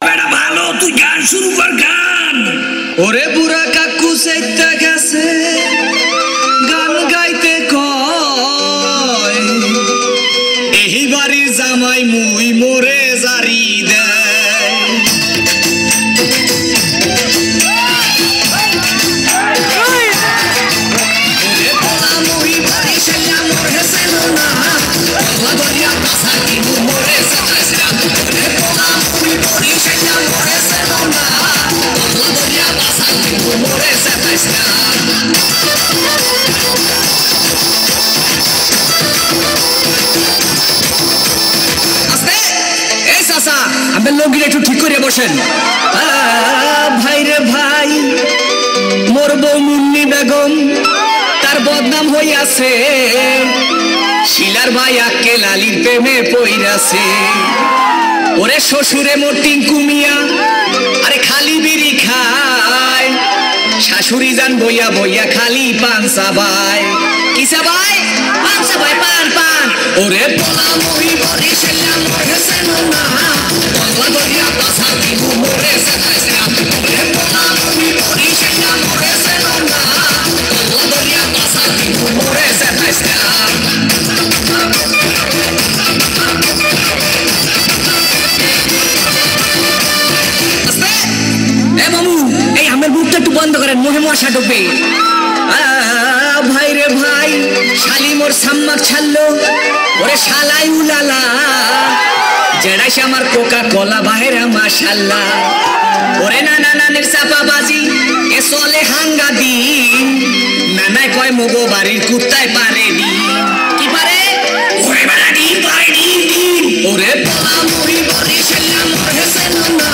বেটা ভালো তুই গান শুরু কর গান। ওরে বুড়া কাকু চাইতে গেছে গান গাইতে কয় এই বাড়ির জামাই মুই মোরে জারি দেয়। ওরে পোলা মুই বাড়ি ছেলা মোর হেসে না পাগলা দরিয়া কাছা কি মোরে সাতাইছ না। ওরে পোলা মুই বাড়ি ছেলা মোর হেসে না পাগলা দরিয়া কাছা কি মোরে সাতাইছ না। আমার লোকগুলো একটু ঠিক করে বসেন। ভাই রে ভাই মোর বউ মুন্নি বেগম তার বদনাম হইয়াছে শিলার ভাই আক্কে লালির প্রেমে পইরাছে। ওরে শ্বশুরে মোর টিঙ্কু মিয়া আরে খালি বিড়ি খায় শাশুড়ি যান বইয়া বইয়া খালি পান চাবাই। কি চাবাই? পান চাবাই পান পান। ওরে পোলা মুই বড়ি ছেলা মোর হেসে না পাগলা দরিয়া কাছা কি মোরে সাতাইছ না। ওরে পোলা মুই বড়ি ছেলা মোর হেসে না পাগলা দরিয়া কাছা কি মোরে সাতাইছ না। এ মামু এই আমার মুখটা একটু বন্ধ করেন মুখে মশা ঢুকবে। ভাই রে ভাই শালি মোর সাম্মাক ছাড়লো ওরে শালাই উলালা জেড়াইছে আমার কোকা কোলা বাহেরা মাশাল্লাহ। ওরে নানা নানের চাপাবাজি এ চলে হাঙ্গা দিন নানায় কয় মগো বাড়ির কুত্তায় পারে দিন। কি পারে? ওরে বেড়া দিন পারে দিন দিন। ওরে পোলা মুই বড়ি ছেলা মোর হেসে না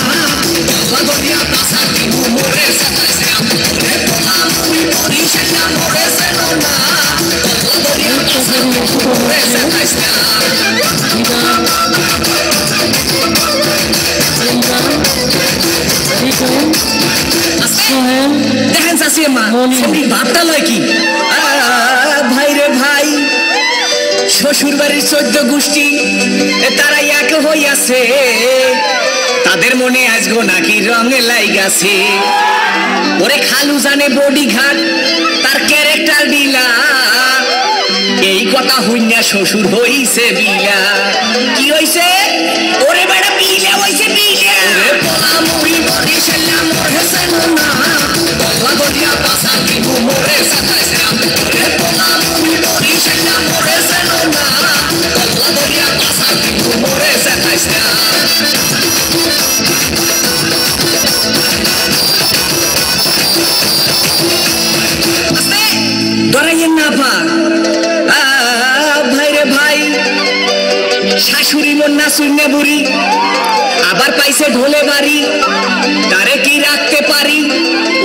পাগলা দরিয়া কাছা কি মোরে সাতাইছ না। ওরে পোলা মুই বড়ি ছেলা মোর হেসে না পাগলা দরিয়া কাছা কি মোরে সাতাইছ না। দেখেন চাষি মা ভাবটা লয় কি? ভাই রে ভাই শ্বশুর বাড়ির 14 গোষ্ঠী তারা এক হইয়াছে তাদের মনে আজগো নাকি রঙে লাইগাছে। ওরে খালু জানে বডি ঘাট তার ক্যারেক্টার দিলা এই কথা হইনা শ্বশুর হইছে বিলা। কি হইছে? ওরে বেটা বিলা হইছে বিলা। ওরে পোলা মুই বড়ি ছেলা মোর হেসে না পাগলা দরিয়া কাছা কি মোরে সাতাইছ না। ওরে পোলা মুই বড়ি ছেলা মোর হেসে না পাগলা দরিয়া কাছা কি মোরে সাতাইছ না। ডরাইয়েন না পা। ভাই রে ভাই শাশুড়ি মোর না শুনে বুড়ি আবার পাইছে ঢোলে বাড়ি তারে কি রাখতে পারি?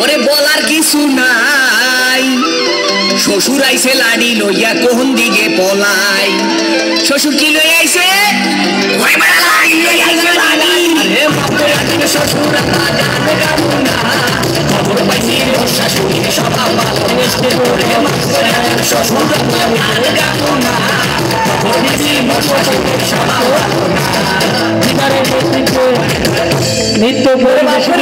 ওরে বলার কিছু নাই শ্বশুর আইছে লাড়ি লইয়া কোন দিকে পলাই। শ্বশুর কি লই আইছে? ওরে বড় লাড়ি লই আইছে লাড়ি। আরে বাপরে আজকে শ্বশুর জানে গাবো না খবর পাইছি ওর শাশুড়ি সবাই ভালো মিষ্টি করে মারে শ্বশুর জানে গাবো না খবর পাইছি ওর শাশুড়ি সবাই ভালো না। বিদারে নিত্য পরিবেশন